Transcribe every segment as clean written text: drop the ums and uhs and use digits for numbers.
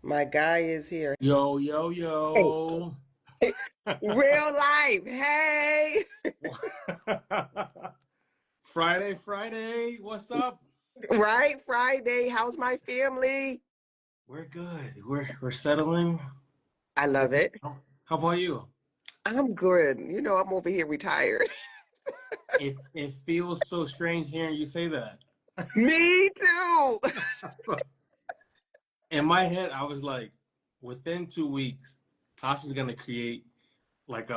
My guy is here. Yo, yo, Hey, yo. real life. Hey. Friday, Friday. What's up? Right, Friday. How's my family? We're good. We're settling. I We're love good. it. How about you? I'm good. I'm over here retired. It feels so strange hearing you say that. Me too. In my head, I was like, within 2 weeks, Tasha's gonna create like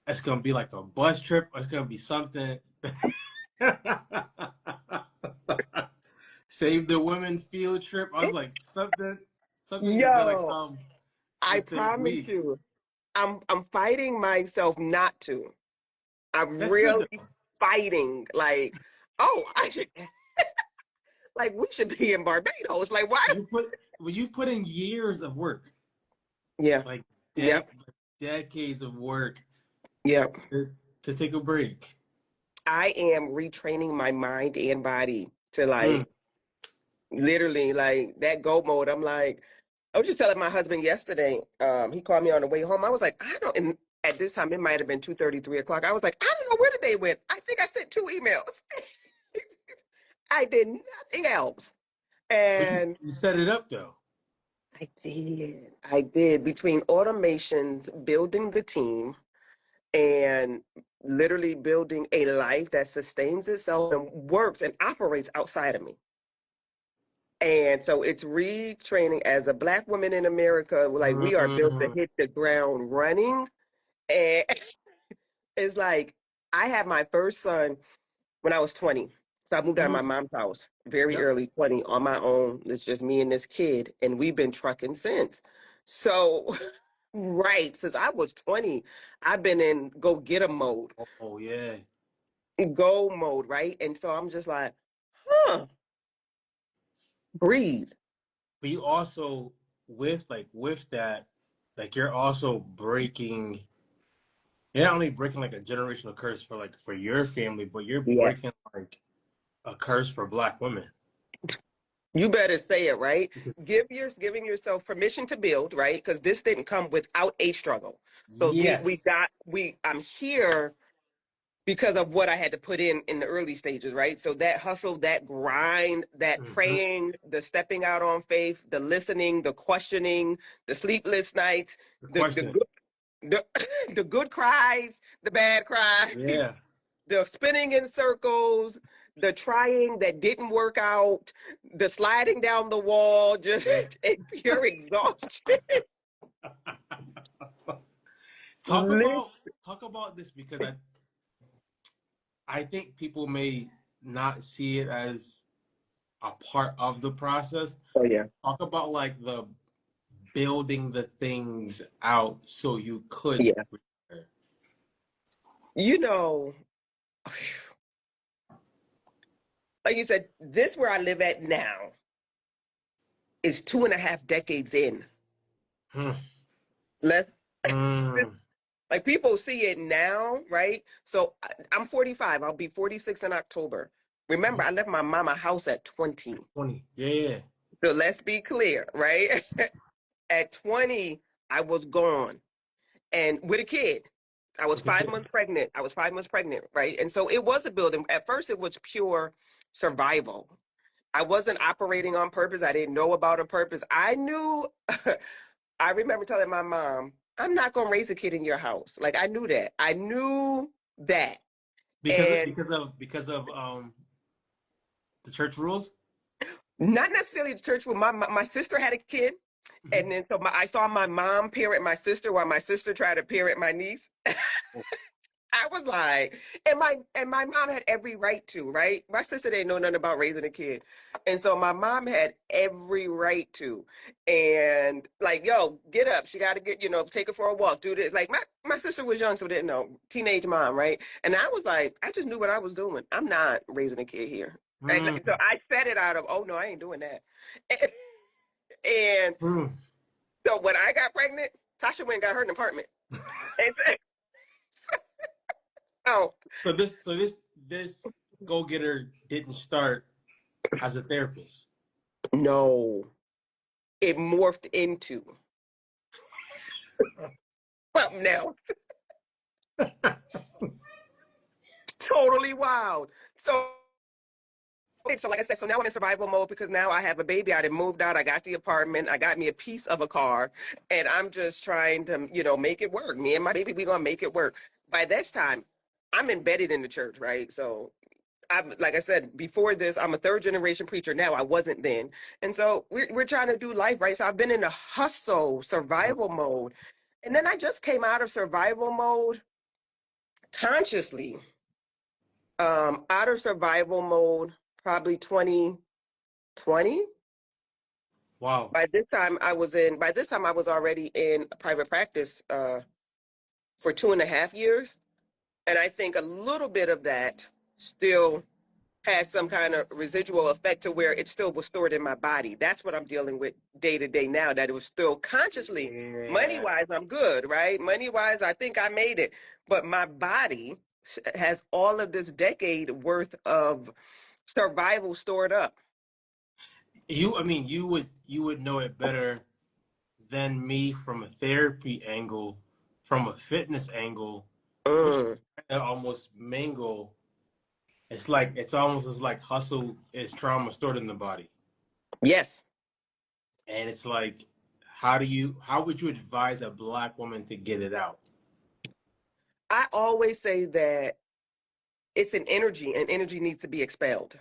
it's gonna be like a bus trip. It's gonna be something. Save the women field trip. I was like, something is gonna Yo, come I within promise weeks. you, I'm fighting myself not to. I'm That's good really though. fighting. Like, oh, I should like we should be in Barbados. Like, why? You put in years of work, Yeah. like Yep. decades of work Yep. to take a break. I am retraining my mind and body to Mm. like literally like that go mode. I'm like, I was just telling my husband yesterday. He called me on the way home. I was like, I don't. And at this time, it might have been 2:30, 3 o'clock. I was like, I don't know where the day went. I think I sent two emails. I did nothing else, But you and you set it up though. I did. I did between automations, building the team, and literally building a life that sustains itself and works and operates outside of me. And so it's retraining as a Black woman in America, like we are built to Mm. hit the ground running. And it's like I had my first son when I was 20. So I moved out of my Mm. mom's house very Yep. early, 20, on my own. It's just me and this kid. And we've been trucking since. So, right, since I was 20, I've been in go get 'em mode, Oh yeah. go mode, right? And so I'm just like, huh, breathe. But you also with that, like you're also breaking. You're not only breaking like a generational curse for like for your family, but you're Yeah. breaking like a curse for Black women. You better say it, right? Because Giving yourself permission to build, right? Because this didn't come without a struggle. So we yes. got we I'm here because of what I had to put in the early stages, right? So that hustle, that grind, that Hmm. praying, the stepping out on faith, the listening, the questioning, the sleepless nights, The the question. good the, the good cries, the bad cries, Yeah. the spinning in circles, the trying that didn't work out, the sliding down the wall, just Yeah. pure exhaustion. Talk about talk about this because I think people may not see it as a part of the process. Oh yeah. Talk about like the building the things out so you could Yeah. retire. You know, like you said, this where I live at now is 2.5 decades in. Hmm. Let's Hmm. like people see it now, right? So I'm 45. I'll be 46 in October. Remember, I left my mama house at 20. 20. Yeah, yeah. So let's be clear, right? At 20, I was gone and with a kid. I was With the 5 months kid. pregnant. I was 5 months pregnant, right? And so it was a building. At first, it was pure survival. I wasn't operating on purpose. I didn't know about a purpose. I knew, I remember telling my mom, I'm not going to raise a kid in your house. Like, I knew that. I knew that. Because of And because of because of the church rules? not necessarily the church, but my sister had a kid. Mhm. And then so I saw my mom parent my sister while my sister tried to parent my niece. I was like, and my mom had every right to, right? My sister didn't know nothing about raising a kid. And so my mom had every right to. And like, yo, get up. She gotta get, take her for a walk, do this. Like my sister was young, so didn't know. Teenage mom, right? And I was like, I just knew what I was doing. I'm not raising a kid here. And like, so Mm. I said it out of, oh no, I ain't doing that. And Mm. so when I got pregnant, Tasha went and got her an apartment. And so So this go getter didn't start as a therapist. no. it morphed into something else. Totally wild. So like I said, so now I'm in survival mode because now I have a baby. I done moved out. I got the apartment. I got me a piece of a car, and I'm just trying to, make it work. Me and my baby, we gonna make it work. By this time, I'm embedded in the church, right? So like I said before this, I'm a third generation preacher now. I wasn't then, and so we're trying to do life, right? So I've been in a hustle, survival mode, and then I just came out of survival mode consciously, out of survival mode probably 2020. Wow. By this time I was already in private practice for 2.5 years. And I think a little bit of that still had some kind of residual effect to where it still was stored in my body. That's what I'm dealing with day to day now, that it was still consciously, money Yeah. wise, I'm good, right? Money wise, I think I made it. But my body has all of this decade worth of survival stored up. I mean, you would know it better than me from a therapy angle, from a fitness angle, which Mm, almost mingle. It's almost as like hustle is trauma stored in the body. yes. And it's like, how would you advise a black woman to get it out? I always say that it's an energy and energy needs to be expelled.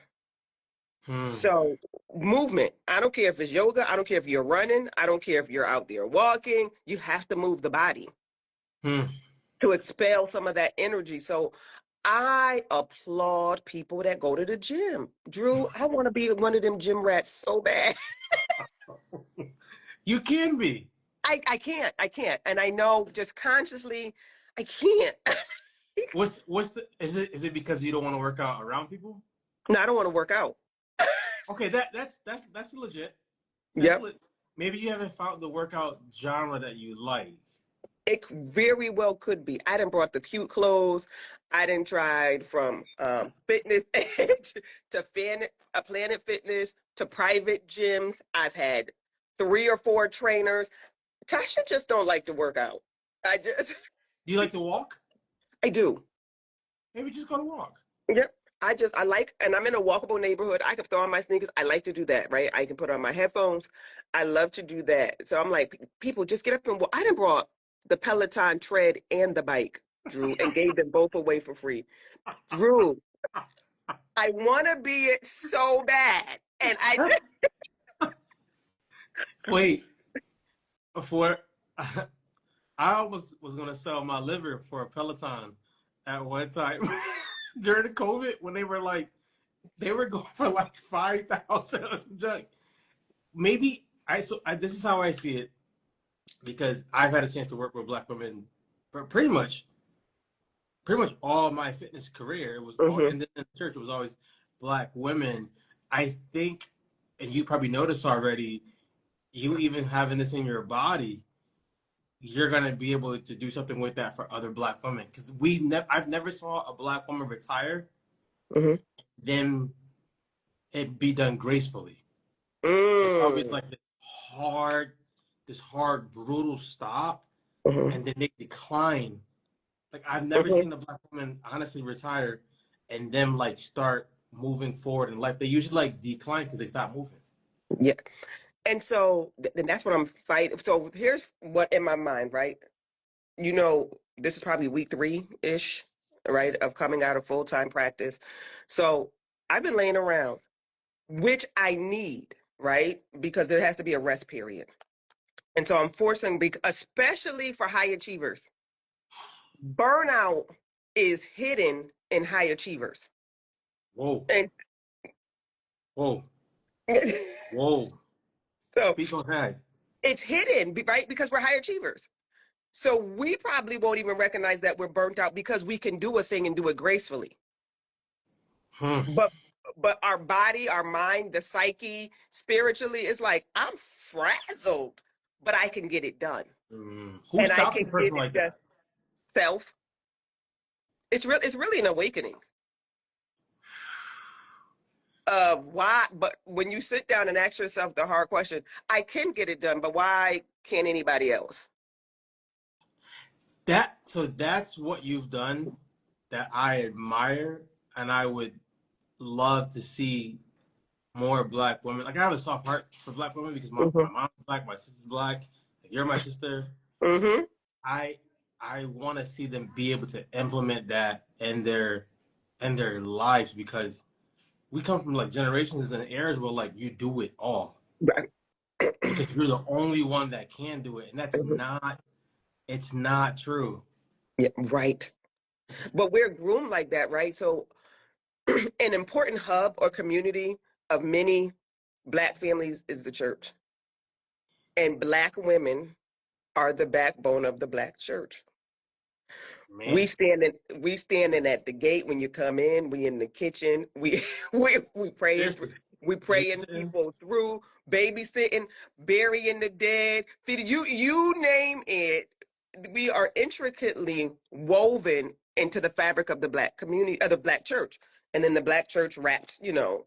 Hmm. So, movement, I don't care if it's yoga, I don't care if you're running, I don't care if you're out there walking, you have to move the body Hmm. to expel some of that energy. So, I applaud people that go to the gym. Drew, I want to be one of them gym rats so bad. You can be. I can't. And I know just consciously, I can't. What's the is it because you don't want to work out around people? No, I don't want to work out. Okay, that's legit. That's Yep. lit. Maybe you haven't found the workout genre that you like. It very well could be. I didn't brought the cute clothes. I didn't tried from fitness edge to Planet Fitness to private gyms. I've had 3 or 4 trainers. Tasha just don't like to work out. I just, Do you like to walk? I do. Maybe just go to walk. Yep. I like, and I'm in a walkable neighborhood. I can throw on my sneakers. I like to do that, right? I can put on my headphones. I love to do that. So I'm like, people just get up and walk. I done brought the Peloton tread and the bike, Drew, and gave them both away for free. Drew, I want to be it so bad. And I just, Wait, before I almost was gonna sell my liver for a Peloton at one time during the COVID when they were going for like 5,000 or some junk. Maybe this is how I see it because I've had a chance to work with black women, but pretty much all my fitness career. It was all, hmm and then in the church it was always black women. I think, and you probably noticed already, you even having this in your body, you're gonna be able to do something with that for other black women. Because I've never saw a black woman retire, hmm then it be done gracefully. It's always mm, like this hard, brutal stop, hmm and then they decline. Like I've never hmm seen a black woman honestly retire and then like start moving forward in life. They usually like decline because they stop moving. yeah. And so then that's what I'm fighting. So here's what in my mind, right? This is probably week 3-ish, right, of coming out of full-time practice. So I've been laying around, which I need, right? Because there has to be a rest period. And so I'm forcing, especially for high achievers, burnout is hidden in high achievers. Whoa, And whoa, whoa! so Speak on that. it's hidden, right? Because we're high achievers. So we probably won't even recognize that we're burnt out because we can do a thing and do it gracefully. Hmm. But our body, our mind, the psyche, spiritually, it's like I'm frazzled, but I can get it done. Who And I stops a can give person it like just that? self. It's really an awakening. Why, but when you sit down and ask yourself the hard question, I can get it done, but why can't anybody else? That's what you've done that I admire, and I would love to see more black women. Like I have a soft heart for black women because my Hmm. mom's black, my sister's black. Like, you're my sister. Hmm. I I want to see them be able to implement that in their lives because we come from like generations and eras where like you do it all Right. because you're the only one that can do it, and that's Mhm. not it's not true. Yeah, right. But we're groomed like that, right? So, an important hub or community of many Black families is the church. And Black women are the backbone of the Black church. We Man, standing, we standing at the gate when you come in. We in the kitchen. We we praying. seriously, We praying babysitting. people through, babysitting, burying the dead. You name it. We are intricately woven into the fabric of the Black community, of the Black church. And then the Black church wraps,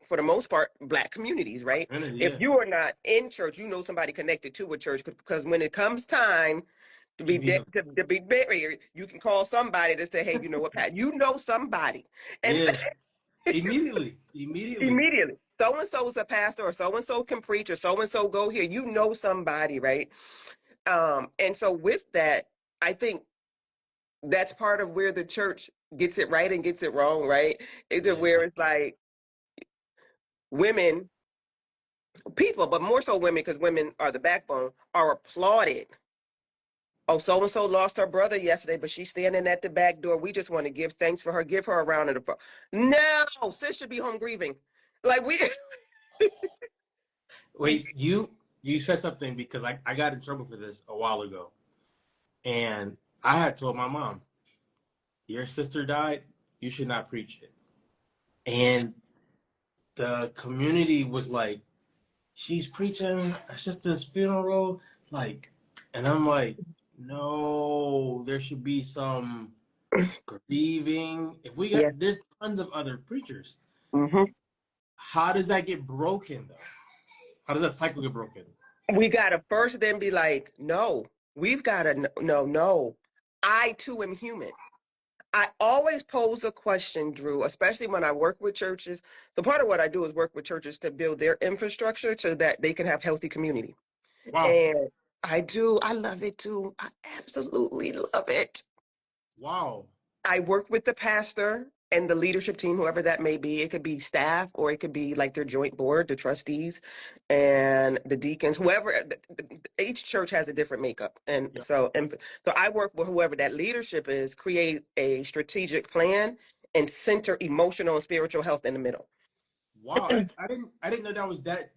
for the most part, Black communities, right? Community, If yeah, you are not in church, you know somebody connected to a church because when it comes time immediately, to be buried, you can call somebody to say, hey, you know what, Pat, you know somebody. And so, yeah, immediately. immediately, so and so is a pastor, or so and so can preach, or so and so go here. You know somebody, right? And so with that, I think that's part of where the church gets it right and gets it wrong, right? Is it Yeah, where it's like women, people, but more so women, because women are the backbone, are applauded. Oh, so and so lost her brother yesterday, but she's standing at the back door. We just want to give thanks for her. Give her a round of applause. No, sis should be home grieving. Like we, wait, you said something because I got in trouble for this a while ago, and I had told my mom, "Your sister died. You should not preach it." And the community was like, "She's preaching her sister's funeral," like, and I'm like, "No, there should be some grieving. If we got, yeah. there's tons of other preachers. Hmm. How does that get broken though? How does that cycle get broken?" We gotta first then be like, no, we've gotta no, no. I too am human. I always pose a question, Drew, especially when I work with churches. So part of what I do is work with churches to build their infrastructure so that they can have healthy community. Wow, And I do. I love it too. I absolutely love it. wow, I work with the pastor and the leadership team, whoever that may be. It could be staff or it could be like their joint board, the trustees and the deacons, whoever. Each church has a different makeup. yeah, And so I work with whoever that leadership is, create a strategic plan and center emotional and spiritual health in the middle. wow. I didn't know that was that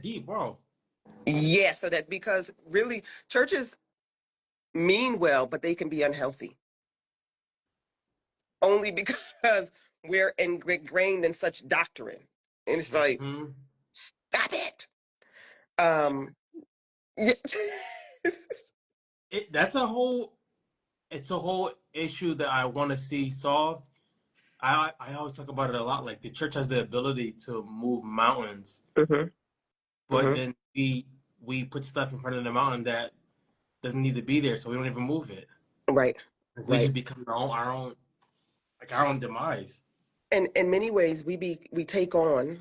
deep. Wow, Yeah, so that because really churches mean well, but they can be unhealthy only because we're ingrained in such doctrine. And it's like, hmm stop it. Um, yeah. that's a whole. It's a whole issue that I want to see solved. I always talk about it a lot. Like the church has the ability to move mountains, Hmm. but Hmm. then we put stuff in front of the mountain that doesn't need to be there, so we don't even move it. Right, Like, we right. just become our own demise. And in many ways, we take on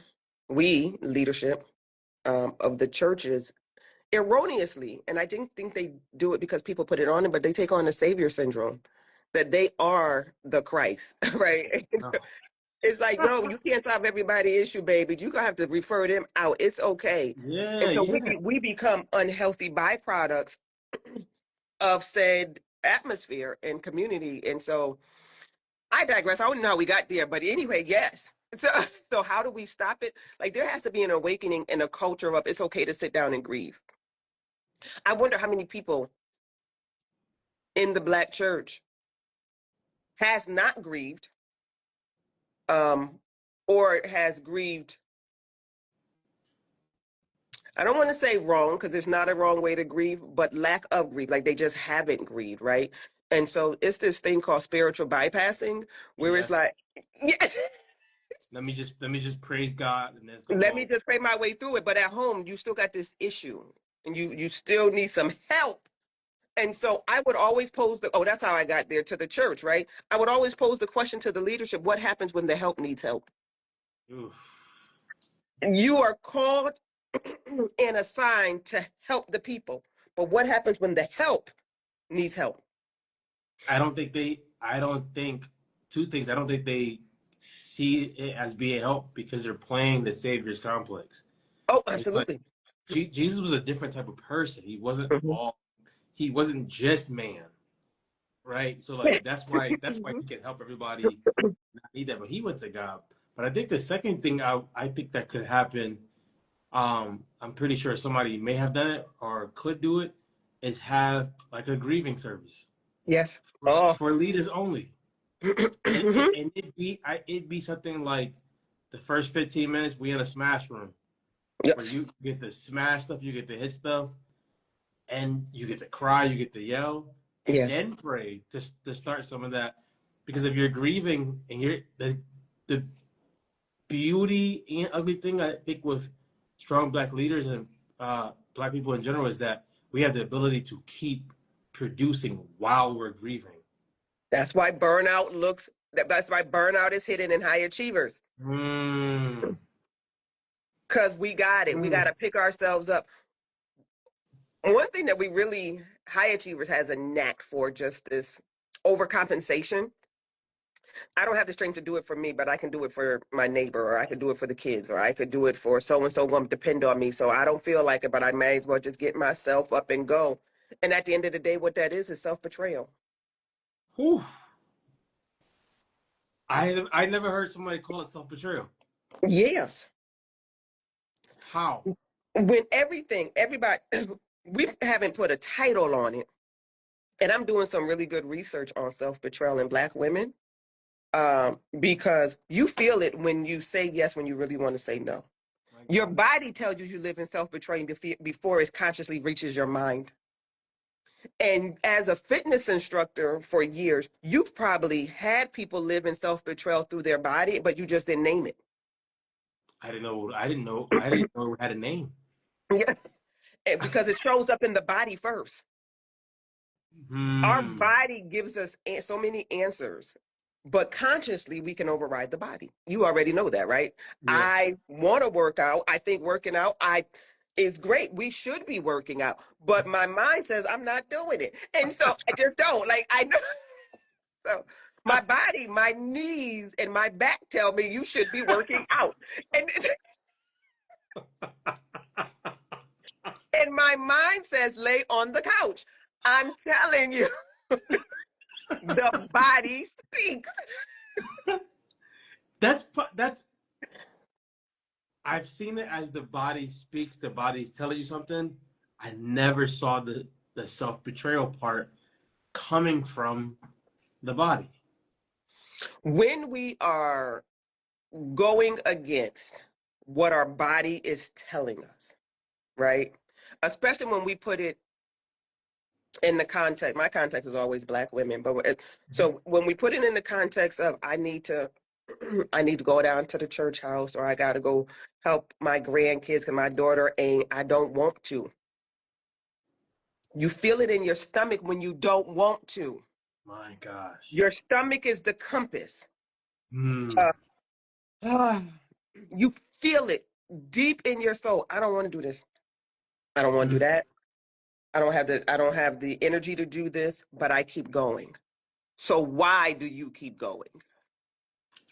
we leadership of the churches erroneously, and I didn't think they do it because people put it on them, but they take on the savior syndrome that they are the Christ, right? No. It's like, no, you can't solve everybody's issue, baby. You gonna have to refer them out. It's okay. Yeah, And so yeah, we become unhealthy byproducts of said atmosphere and community. And so I digress. I don't know how we got there, but anyway, yes. So, so how do we stop it? Like there has to be an awakening and a culture of it's okay to sit down and grieve. I wonder how many people in the Black church has not grieved, um, or has grieved. I don't want to say wrong because there's not a wrong way to grieve, but lack of grief, like they just haven't grieved, right? And so it's this thing called spiritual bypassing, where it's yes. like, yes, let me just praise God and let's go Let me on. just pray my way through it. But at home, you still got this issue, and you still need some help. And so I would always pose the, oh, that's how I got there to the church, right? I would always pose the question to the leadership, what happens when the help needs help? Oof. You are called and assigned to help the people. But what happens when the help needs help? I don't think two things. I don't think they see it as being help because they're playing the savior's complex. Oh, It's like absolutely. Jesus was a different type of person. Mhm. He wasn't just man, right? So like that's why he can help everybody not need that. But he went to God. But I think the second thing I think that could happen, I'm pretty sure somebody may have done it or could do it, is have like a grieving service Yes. Oh. for leaders only. Mhm. And it'd be something like the first 15 minutes we in a smash room where Yes. you get to smash stuff, you get to hit stuff, and you get to cry, you get to yell, and Yes. then pray to start some of that. Because if you're grieving and you're the beauty and ugly thing I think with strong black leaders and black people in general is that we have the ability to keep producing while we're grieving. That's why burnout looks, that's why burnout is hidden in high achievers. Mm. Because we got it. We got Mm. to pick ourselves up. One thing that we really, high achievers has a knack for just this overcompensation. I don't have the strength to do it for me, but I can do it for my neighbor, or I could do it for the kids, or I could do it for so and so going to depend on me. So I don't feel like it, but I may as well just get myself up and go. And at the end of the day, what that is self betrayal. Whew. I never heard somebody call it self betrayal. Yes. How? When everything, everybody, we haven't put a title on it. And I'm doing some really good research on self betrayal in Black women, because you feel it when you say yes when you really want to say no. My Your God. body tells you live in self betrayal before it consciously reaches your mind. And as a fitness instructor for years, you've probably had people live in self betrayal through their body, but you just didn't name it. I didn't know it had a name. Yeah. Because it shows up in the body first. Our Hmm. body gives us so many answers, but consciously we can override the body. You already know that, right? Yeah. I want to work out. I think working out I is great. We should be working out, but my mind says I'm not doing it, and so I just don't. Like I know, so my body, my knees, and my back tell me you should be working out, and and my mind says lay on the couch. I'm telling you, the body speaks. That's I've seen it as the body speaks, the body's telling you something. I never saw the self betrayal part coming from the body. When we are going against what our body is telling us, right? Especially when we put it in the context, my context is always Black women, but so when we put it in the context of I need to, I need to go down to the church house, or I got to go help my grandkids because my daughter ain't, I don't want to. You feel it in your stomach when you don't want to. My gosh. Your stomach is the compass. Hmm. Uh, you feel it deep in your soul. I don't want to do this. I don't want to do Hmm. that. I don't have the energy to do this, but I keep going. So why do you keep going?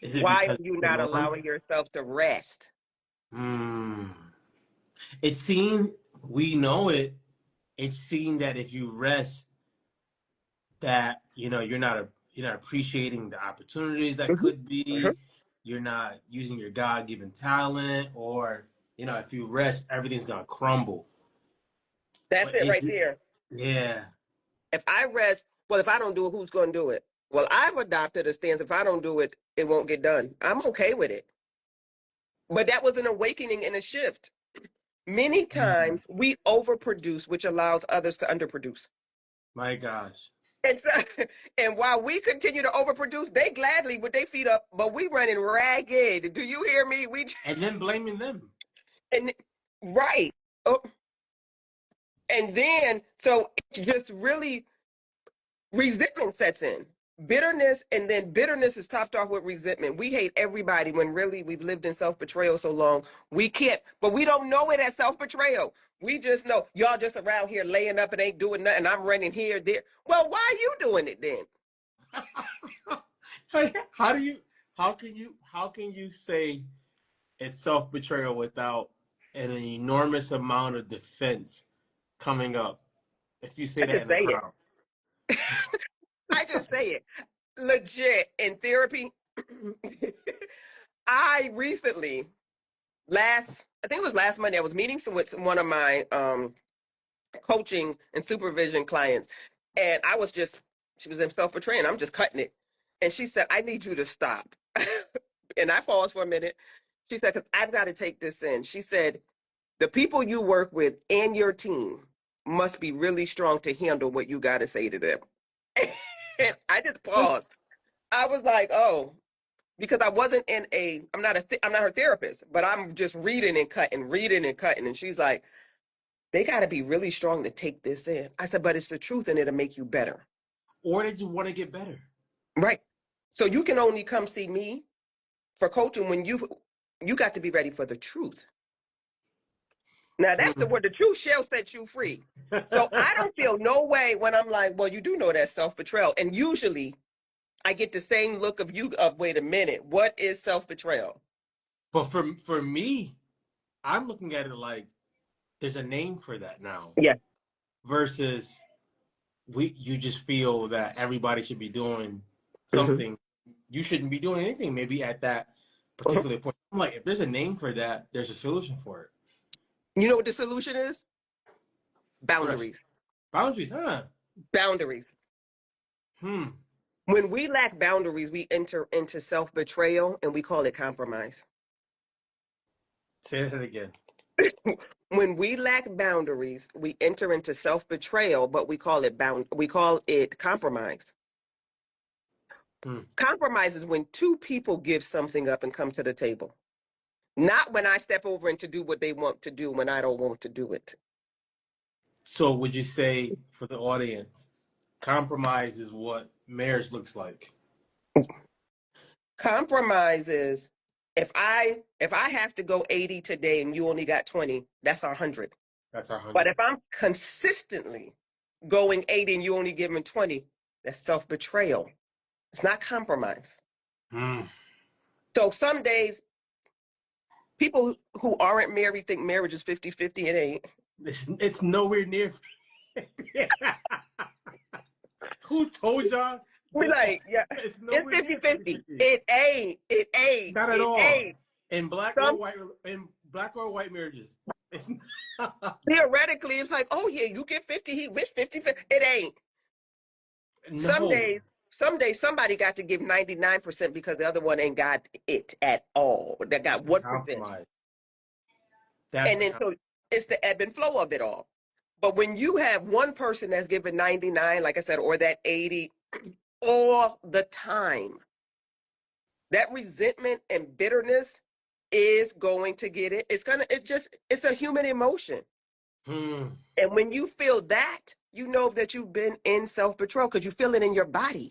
Is it Why because are you the not norm? allowing yourself to rest? Hmm. It's seen, we know it. It's seen that if you rest, that you're not appreciating the opportunities that Mhm, could mhm. be. You're not using your God given talent, or if you rest, everything's gonna crumble. That's But it is right it? there. Yeah. If I rest, well, if I don't do it, who's going to do it? Well, I've adopted a stance. If I don't do it, it won't get done. I'm okay with it. But that was an awakening and a shift. Many Hmm. times we overproduce, which allows others to underproduce. My gosh. And so, and while we continue to overproduce, they gladly with their feet up, but we running ragged. Do you hear me? And then blaming them. And right. Oh, and then so it's just really resentment sets in. Bitterness, and then bitterness is topped off with resentment. We hate everybody when really we've lived in self-betrayal so long. We can't, but we don't know it as self-betrayal. We just know y'all just around here laying up and ain't doing nothing. I'm running here, there. Well, why are you doing it then? How do you how can you say it's self-betrayal without an enormous amount of defense coming up if you say I that just in the say it. crowd? I just say it. Legit in therapy. I recently, I think it was last Monday, I was meeting with one of my coaching and supervision clients, and she was in self-betraying. I'm just cutting it. And she said, I need you to stop. And I paused for a minute. She said, because I've got to take this in. She said, the people you work with and your team must be really strong to handle what you got to say to them. And I just paused. I was like, oh, because I wasn't I'm not her therapist, but I'm just reading and cutting. And she's like, they got to be really strong to take this in. I said, but it's the truth and it'll make you better. Or did you want to get better? Right. So you can only come see me for coaching when you got to be ready for the truth. Now that's the word. The truth shall set you free. So I don't feel no way when I'm like, well, you do know that self-betrayal. And usually I get the same look of wait a minute, what is self-betrayal? But for me, I'm looking at it like there's a name for that now. Yeah. Versus you just feel that everybody should be doing Mm-hmm. something. You shouldn't be doing anything maybe at that Mm-hmm. particular point. I'm like, if there's a name for that, there's a solution for it. You know what the solution is? Rest. Boundaries. Boundaries, huh? Boundaries. Hmm. When we lack boundaries, we enter into self-betrayal and we call it compromise. Say that again. When we lack boundaries, we enter into self-betrayal, but we call it compromise. Hmm. Compromise is when two people give something up and come to the table. Not when I step over and to do what they want to do when I don't want to do it. So would you say for the audience, compromise is what marriage looks like? Compromise is if I have to go 80 today and you only got 20, that's our 100. That's our But 100. if I'm consistently going 80 and you only give me 20, that's self-betrayal. It's not compromise. Hmm. So some days people who aren't married think marriage is 50-50. It ain't. It's nowhere near. Who told y'all We're this? like, yeah, It's it's nowhere near 50-50. 50-50. It ain't. It ain't. Not at It all. ain't. In Some black or white marriages, it's not. theoretically it's like, oh yeah, you get 50, he with 50. It ain't. Some No. days, somebody got to give 99% because the other one ain't got it at all. They got That's a 1%. compromise. That's And a then so it's the ebb and flow of it all. But when you have one person that's given 99, like I said, or that 80 all the time, that resentment and bitterness is going to get it. It's a human emotion. hmm. And when you feel that, you know that you've been in self-betrayal because you feel it in your body.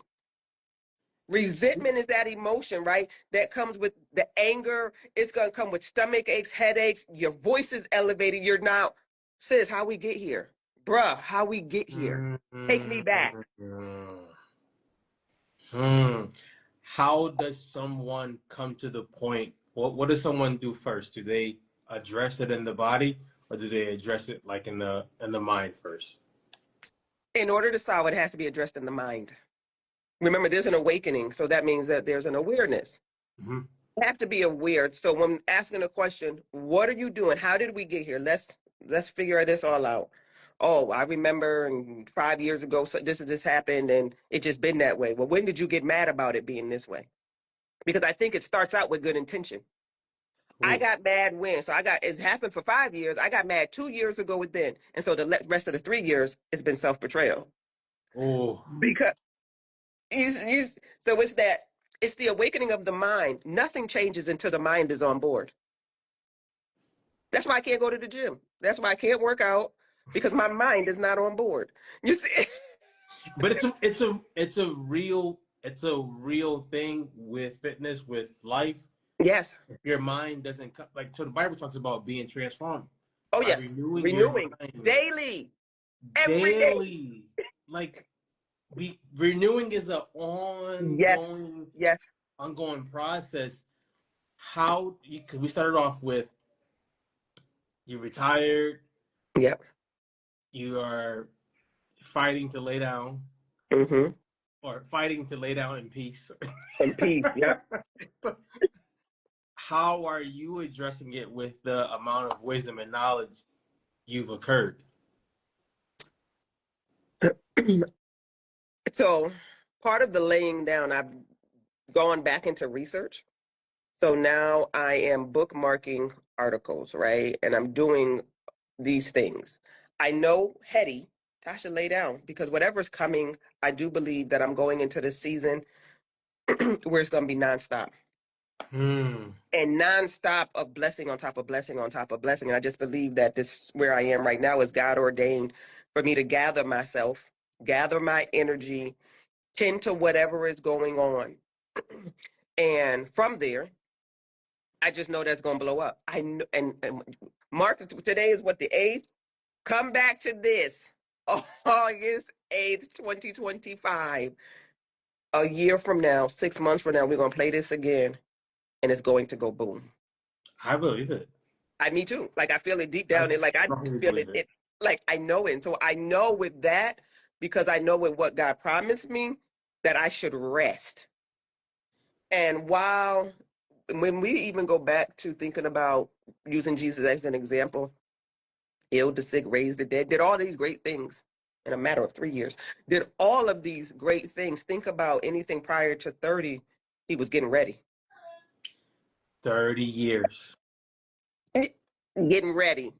Resentment is that emotion, right? That comes with the anger. It's going to come with stomach aches, headaches. Your voice is elevated. You're now, sis, how we get here? Bruh, how we get here? Take me back. Hmm. How does someone come to the point? What does someone do first? Do they address it in the body, or do they address it like in the mind first? In order to solve it, it has to be addressed in the mind. Remember, there's an awakening. So that means that there's an awareness. Mm-hmm. You have to be aware. So when asking a question, what are you doing? How did we get here? Let's figure this all out. Oh, I remember 5 years ago, so this happened and it just been that way. Well, when did you get mad about it being this way? Because I think it starts out with good intention. I Oof. got mad when, so it's happened for 5 years. I got mad 2 years ago with then. And so the rest of the 3 years, it's been self-betrayal. Oh, Because you, so it's the awakening of the mind. Nothing changes until the mind is on board. That's why I can't go to the gym. That's why I can't work out because my mind is not on board. You see? but it's a real thing with fitness, with life. Yes. If your mind doesn't like, so the Bible talks about being transformed Oh, by yes. renewing your Renewing mind daily, every day. daily. Like, renewing is an Yes. Yes. ongoing process. How you, cause we started off with, you retired, Yep. you are fighting to lay down, Mm-hmm. or fighting to lay down in peace. And peace. Yep. How are you addressing it with the amount of wisdom and knowledge you've occurred? So part of the laying down, I've gone back into research. So now I am bookmarking articles, right? And I'm doing these things. I know Hetty, Tasha, lay down because whatever's coming, I do believe that I'm going into the season where it's going to be nonstop Hmm. and nonstop of blessing on top of blessing on top of blessing. And I just believe that this, where I am right now, is God ordained for me to gather myself, gather my energy, tend to whatever is going on. And from there, I just know that's going to blow up. I know, and Mark, today is what, the 8th? Come back to this. August 8th, 2025. A year from now, 6 months from now, we're going to play this again and it's going to go boom. I believe it. Me too. Like I feel it deep I down and like I strongly feel believe it. it like I know it. And so I know with that, because I know with what God promised me, that I should rest. And when we even go back to thinking about using Jesus as an example, healed the sick, raised the dead, did all these great things in a matter of 3 years, did all of these great things. Think about anything prior to 30, he was getting ready. 30 years. Getting ready.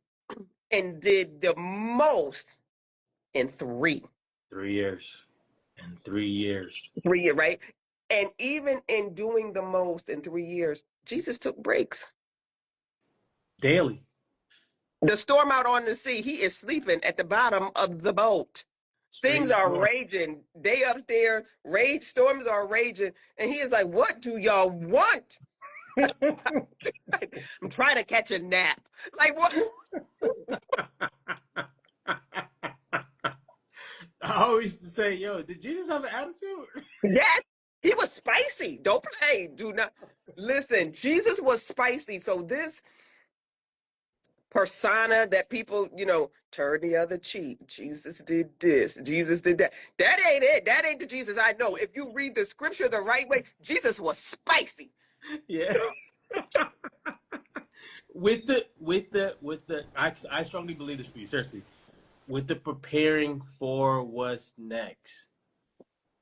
And did the most in 3 years. And 3 years. 3 years, right? And even in doing the most in 3 years, Jesus took breaks. Daily. The storm out on the sea, he is sleeping at the bottom of the boat. Things Straight are snore. raging. They up there, storms are raging. And he is like, what do y'all want? I'm trying to catch a nap. Like, what? I always used to say, yo, did Jesus have an attitude? Yes, he was spicy. Don't play. Do not. Listen, Jesus was spicy. So this persona that people, turn the other cheek. Jesus did this. Jesus did that. That ain't it. That ain't the Jesus I know. If you read the scripture the right way, Jesus was spicy. Yeah. I strongly believe this for you, seriously. With the preparing for what's next,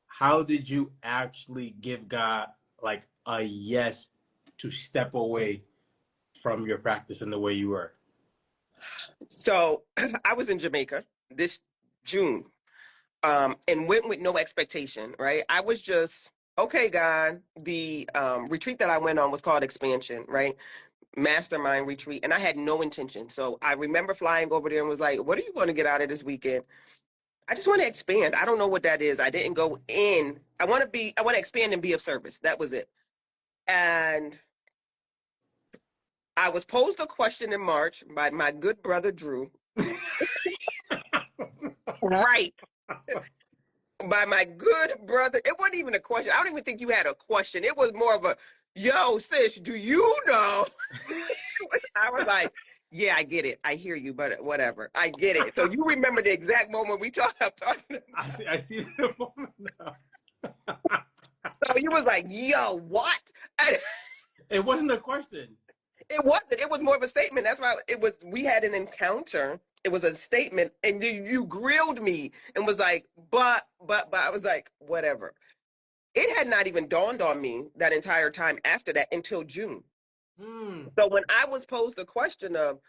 how did you actually give God like a yes to step away from your practice and the way you were? So I was in Jamaica this June, and went with no expectation, right? I was just, okay, God. The retreat that I went on was called Expansion, right? Mastermind retreat, and I had no intention. So I remember flying over there and was like, what are you going to get out of this weekend? I just want to expand. I don't know what that is. I didn't go in. I want to expand and be of service. That was it. And I was posed a question in March by my good brother Drew. Right. By my good brother. It wasn't even a question. I don't even think you had a question. It was more of a, yo, sis, do you know? I was like, yeah, I get it. I hear you, but whatever. I get it. So you remember the exact moment I'm talking about. I see the moment now. So he was like, yo, what? And It wasn't a question. it wasn't. It was more of a statement. That's why it was. We had an encounter. It was a statement, and you grilled me and was like, but. I was like, whatever. It had not even dawned on me that entire time after that until June. Hmm. So when I was posed the question of,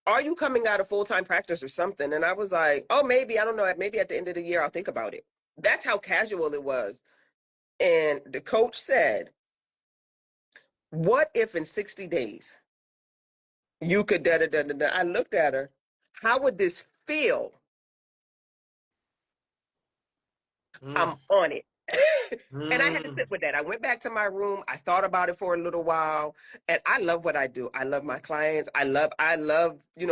are you coming out of full-time practice or something? And I was like, oh, maybe, I don't know, maybe at the end of the year I'll think about it. That's how casual it was. And the coach said, what if in 60 days you could da da da da da? I looked at her. How would this feel? Mm, I'm on it. And I had to mm, sit with that. I went back to my room. I thought about it for a little while. And I love what I do. I love my clients. I love,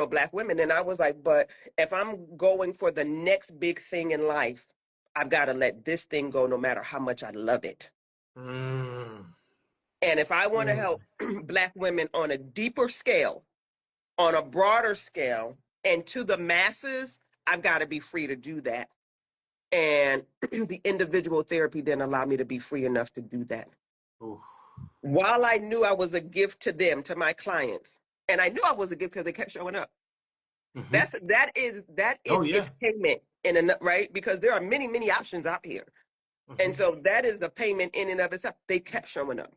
Black women. And I was like, but if I'm going for the next big thing in life, I've got to let this thing go no matter how much I love it. mm, And if I want to mm, help Black women on a deeper scale, on a broader scale, and to the masses, I've got to be free to do that. And the individual therapy didn't allow me to be free enough to do that. oof. While I knew I was a gift to them, to my clients, and I knew I was a gift because they kept showing up. Hmm. That is Oh yeah. its payment in a right, because there are many, many options out here. And Hmm. so that is the payment in and of itself. They kept showing up.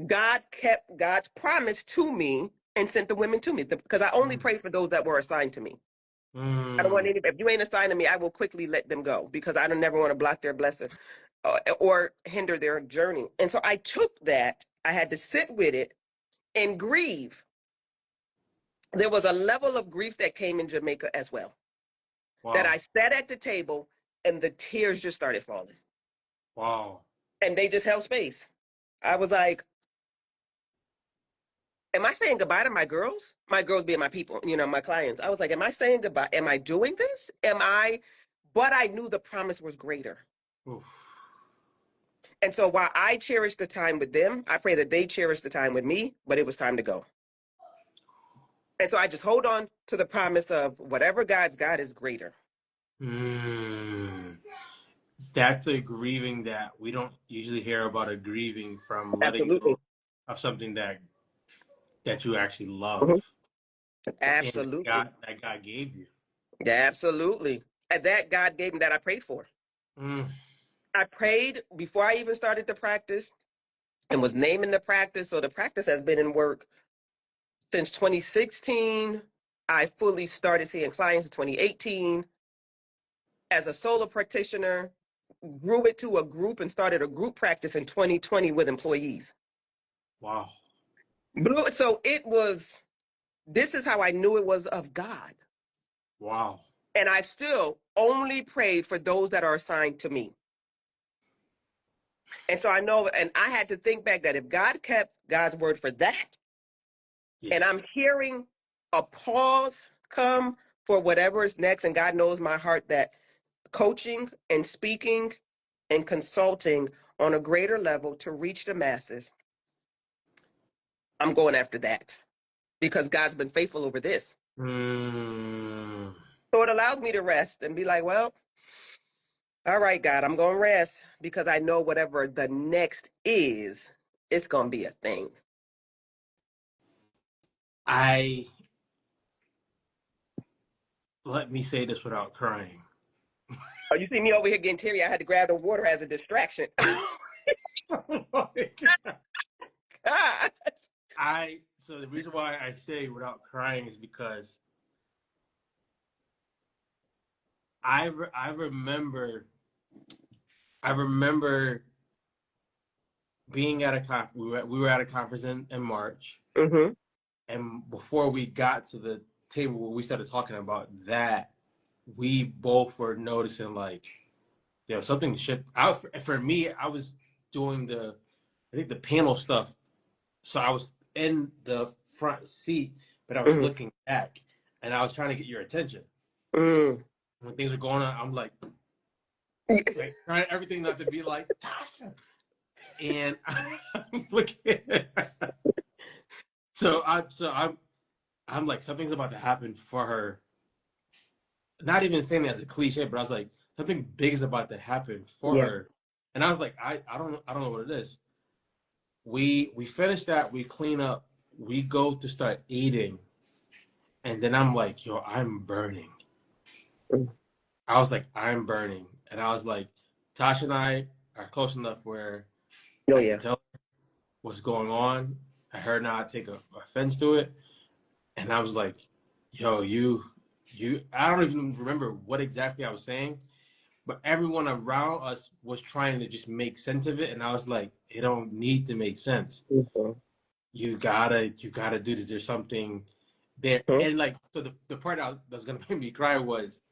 God kept God's promise to me and sent the women to me because I only Mm, prayed for those that were assigned to me. I don't want mm, any. If you ain't assigned to me, I will quickly let them go because I don't never want to block their blessing or hinder their journey. And so I took that. I had to sit with it and grieve. There was a level of grief that came in Jamaica as well. That wow. I sat at the table and the tears just started falling, Wow. and they just held space. I was like, am I saying goodbye to my girls? My girls being my people, my clients. I was like, am I saying goodbye? Am I doing this? Am I? But I knew the promise was greater. Oof. And so while I cherish the time with them, I pray that they cherish the time with me, but it was time to go. And so I just hold on to the promise of whatever God's got is greater. Mm. That's a grieving that we don't usually hear about, a grieving from letting Absolutely. go of something that you actually love Mhm. and Absolutely. that God gave you. Absolutely. And that God gave me that I prayed for. Mm, I prayed before I even started the practice and was naming the practice. So the practice has been in work since 2016. I fully started seeing clients in 2018 as a solo practitioner, grew it to a group and started a group practice in 2020 with employees. wow. So this is how I knew it was of God. Wow. And I still only prayed for those that are assigned to me. And so I know, and I had to think back that if God kept God's word for that, Yeah. and I'm hearing a pause come for whatever is next, and God knows my heart that coaching and speaking and consulting on a greater level to reach the masses, I'm going after that because God's been faithful over this. Mm, So it allows me to rest and be like, well, all right, God, I'm going to rest because I know whatever the next is, it's going to be a thing. I let me say this without crying. Oh, you see me over here getting teary. I had to grab the water as a distraction. God. So the reason why I say without crying is because I remember I remember being at a we were at a conference in March, Mm-hmm. and before we got to the table where we started talking about that, we both were noticing like, something shift. For me, I was doing I think the panel stuff, so I was in the front seat, but I was Mm-hmm. looking back, and I was trying to get your attention. Mm. When things are going on, I'm like trying everything not to be like Tasha, and I'm looking. I'm like, something's about to happen for her. Not even saying it as a cliche, but I was like, something big is about to happen for Yeah. her. And I was like, I don't know what it is. We finish that, we clean up, we go to start eating, and then I'm like, yo, I'm burning. Mm. I was like, I'm burning. And I was like, Tasha and I are close enough where Oh, I can yeah. tell what's going on. I heard not take offense to it. And I was like, yo, I don't even remember what exactly I was saying, but everyone around us was trying to just make sense of it, and I was like, it don't need to make sense. Mhm. You gotta do this. There's something there, and like, so the part that's gonna make me cry was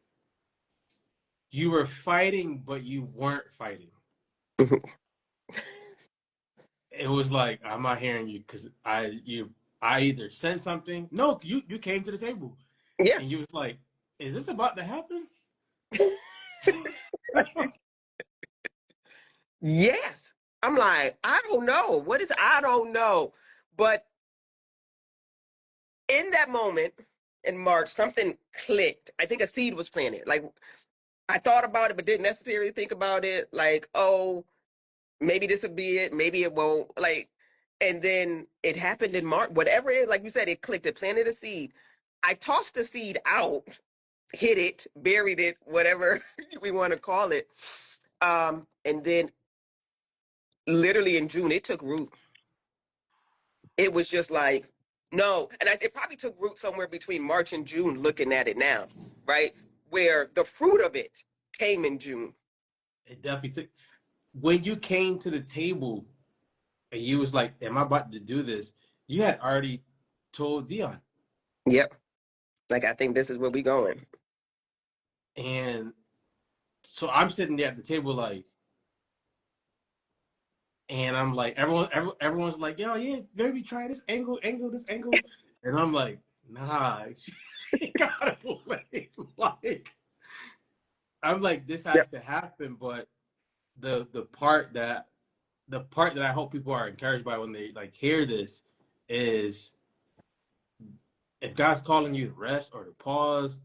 you were fighting, but you weren't fighting. Mhm. It was like, I'm not hearing you because I either sent something. No, you came to the table Yeah. and you was like, is this about to happen? Yes. I'm like, I don't know. What is, I don't know. But in that moment in March, something clicked. I think a seed was planted. Like I thought about it, but didn't necessarily think about it. Like, oh, maybe this will be it. Maybe it won't. Like, and then it happened in March. Whatever it, like you said, it clicked. It planted a seed. I tossed the seed out, hid it, buried it, whatever we want to call it. And then literally in June, it took root. It was just like, no. And it probably took root somewhere between March and June, looking at it now, right? Where the fruit of it came in June. It definitely took. When you came to the table and you was like, am I about to do this? You had already told Dion. Yep. Like, I think this is where we going. And so I'm sitting there at the table like, and I'm like, everyone's like, yo, yeah, maybe try this angle, this angle. And I'm like, nah, she gotta play. Like, I'm like, this has Yep. to happen. But the the part that the part that I hope people are encouraged by when they like hear this is if God's calling you to rest or to pause,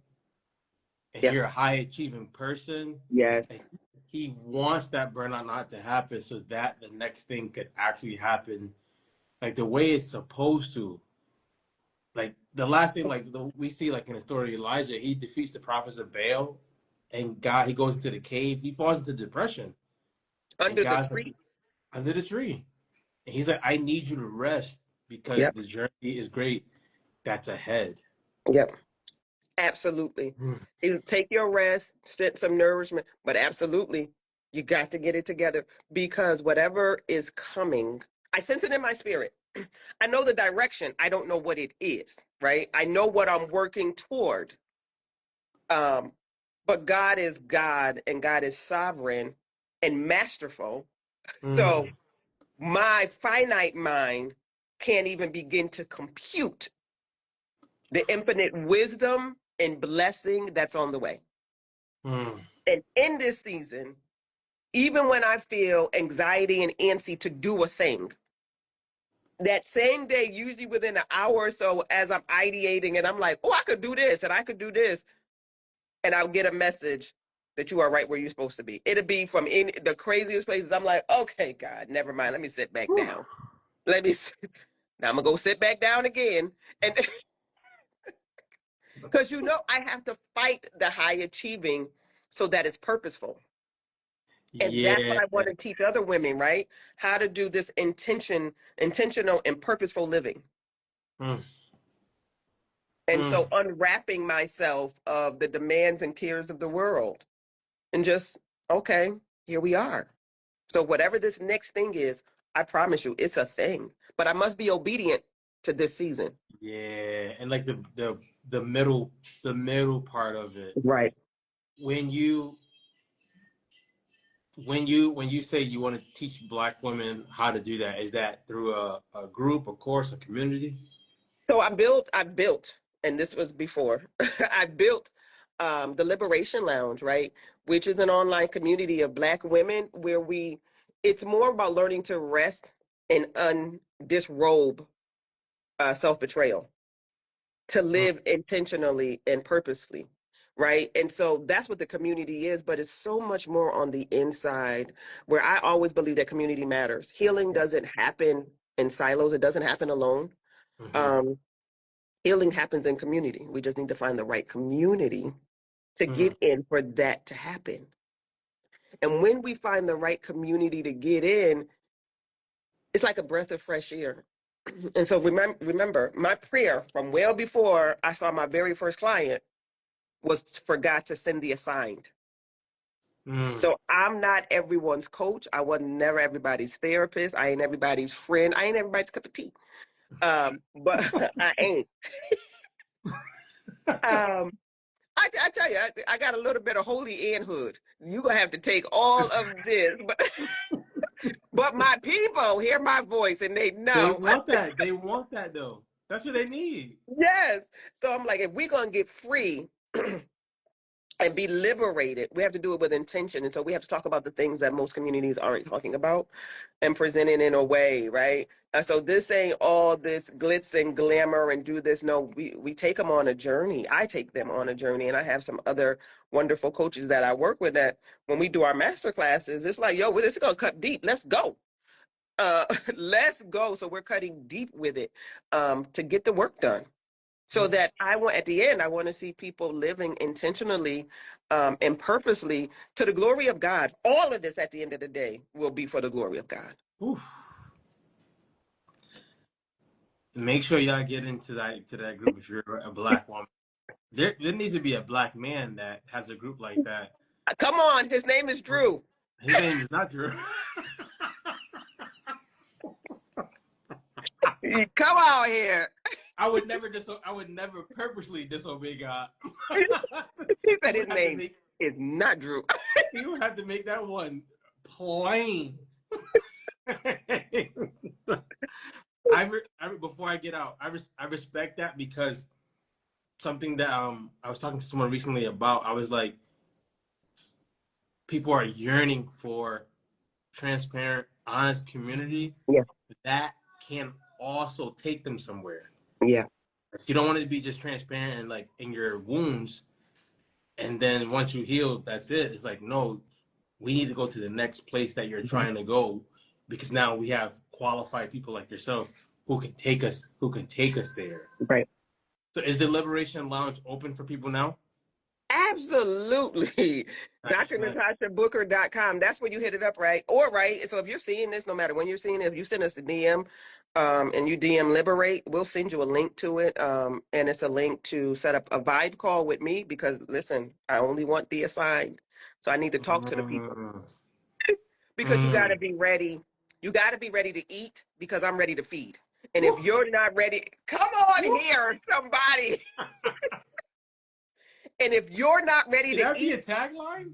and Yep. you're a high achieving person, Yes. and He wants that burnout not to happen, so that the next thing could actually happen like the way it's supposed to. Like the last thing, like we see, like in the story of Elijah, he defeats the prophets of Baal, and God, he goes into the cave, he falls into depression, and Under the God's like tree. under the tree, and he's like, I need you to rest because Yep. the journey is great that's ahead. Yep. Absolutely. You take your rest, sit some nourishment, but absolutely, you got to get it together because whatever is coming, I sense it in my spirit. I know the direction. I don't know what it is, right? I know what I'm working toward. Um, but God is God and God is sovereign and masterful. So Mm. my finite mind can't even begin to compute the infinite wisdom and blessing that's on the way. Mm. And in this season, even when I feel anxiety and antsy to do a thing, that same day, usually within an hour or so, as I'm ideating and I'm like, oh, I could do this and I could do this, and I'll get a message that you are right where you're supposed to be. It'll be from the craziest places. I'm like, okay, God, never mind. Let me sit back Whew. down. Let me. Now I'm gonna go sit back down again, and because I have to fight the high achieving so that it's purposeful. And that's what Yeah. I want to teach other women, right? How to do this intentional and purposeful living. Mm. And Mm. so unwrapping myself of the demands and cares of the world and just, okay, here we are. So whatever this next thing is, I promise you, it's a thing. But I must be obedient to this season. Yeah, and like the middle part of it, Right. when you say you want to teach Black women how to do that, is that through a group, a course, a community? So I built, and this was before, I built the Liberation Lounge, right? Which is an online community of Black women where it's more about learning to rest and disrobe self-betrayal, to Mm. live intentionally and purposefully, right? And so that's what the community is, but it's so much more on the inside where I always believe that community matters. Healing doesn't happen in silos, it doesn't happen alone. Mm-hmm. Um, Healing happens in community. We just need to find the right community to Mm. get in for that to happen. And when we find the right community to get in, it's like a breath of fresh air. And so remember, my prayer from well before I saw my very first client was for God to send the assigned. Mm. So I'm not everyone's coach. I was never everybody's therapist. I ain't everybody's friend. I ain't everybody's cup of tea. But I ain't. Um, I tell you, I got a little bit of holy Annhood. You gonna have to take all of this, but my people hear my voice and they They know. want that. They want that though. That's what they need. Yes. So I'm like, if we're gonna get free and be liberated, we have to do it with intention. And so we have to talk about the things that most communities aren't talking about and present it in a way, right? So this ain't all this glitz and glamour and do this. No, we take them on a journey. I take them on a journey, and I have some other wonderful coaches that I work with that when we do our master classes, it's like, yo, well, this is gonna cut deep. Let's go. Uh, let's go. So we're cutting deep with it to get the work done. So that I want at the end, I want to see people living intentionally and purposely to the glory of God. All of this at the end of the day will be for the glory of God. Oof. Make sure y'all get into that group if you're a black woman. There needs to be a black man that has a group like that. Come on, his name is Drew. His name is not Drew. Come out here. I would never purposely disobey God. He he said would his have to name make is not Drew. he would have to make that one plain. Before I get out, I respect that because something that I was talking to someone recently about. I was like, people are yearning for transparent, honest community Yeah, that can also take them somewhere. yeah. You don't want to be just transparent and like in your wounds, and then once you heal, that's it. It's like, no, we need to go to the next place that you're Mhm. trying to go because now we have qualified people like yourself who can take us there. Right. So is the Liberation Lounge open for people now? Absolutely. Nice, nice. DrNatashaBooker.com. That's where you hit it up, right? Or right. So if you're seeing this, no matter when you're seeing it, if you send us a DM and you DM Liberate, we'll send you a link to it. And it's a link to set up a vibe call with me because listen, I only want the assigned. So I need to talk to the people Mm, because you got to mm. be ready. You got to be ready to eat because I'm ready to feed. And Woo, if you're not ready, come on woo. here, somebody. And if you're not ready Can to that be eat, a tagline?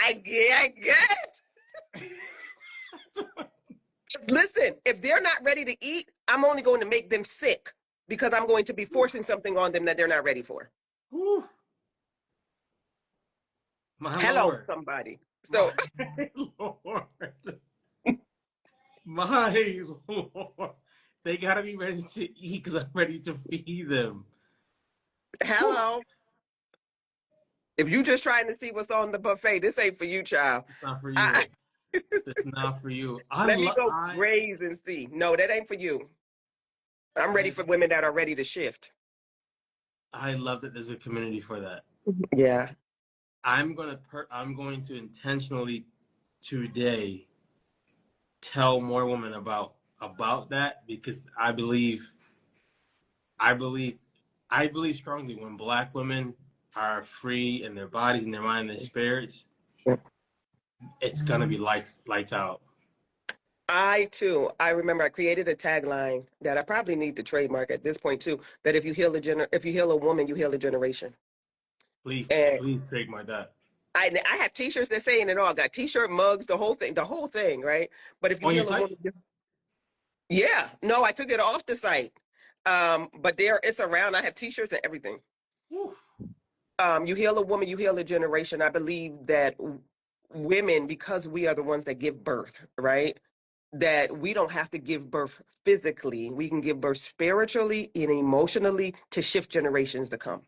I guess. Listen, if they're not ready to eat, I'm only going to make them sick because I'm going to be forcing something on them that they're not ready for. Woo. My Hello, lord. somebody. My So, lord. My lord. They gotta be ready to eat because I'm ready to feed them. Whew. hello. If you just trying to see what's on the buffet, this ain't for you, child. It's not for I, you. It's not for you. let me go graze and see. No, that ain't for you. I'm ready I for women that are ready to shift. I love that there's a community for that. Yeah. I'm going to intentionally today tell more women about that because I believe I believe strongly when black women are free in their bodies and their mind and their spirits, it's gonna be lights out. I too, I remember I created a tagline that I probably need to trademark at this point too. That if you heal a woman, you heal a generation. Please, And please trademark that. I have T-shirts that saying it all. Got T-shirt, mugs, the whole thing, right? But if you On your heal a site? woman, yeah, no, I took it off the site. But there, it's around. I have T-shirts and everything. Whew. You heal a woman, you heal a generation. I believe that women, because we are the ones that give birth, right? That we don't have to give birth physically. We can give birth spiritually and emotionally to shift generations to come.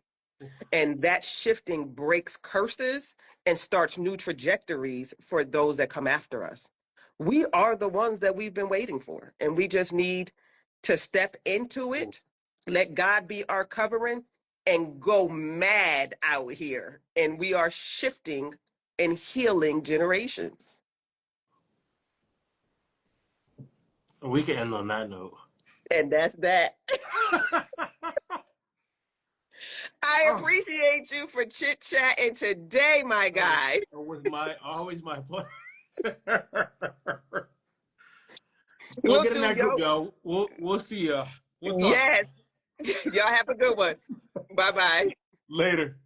And that shifting breaks curses and starts new trajectories for those that come after us. We are the ones that we've been waiting for, and we just need to step into it, let God be our covering, and go mad out here. And we are shifting and healing generations. We can end on that note. And that's that. I Oh, appreciate you for chit chatting today, my guy. it was always my pleasure. Go We'll get in do, that group, yo. yo. We'll see ya. We'll talk Yes. Y'all have a good one. Bye bye. later.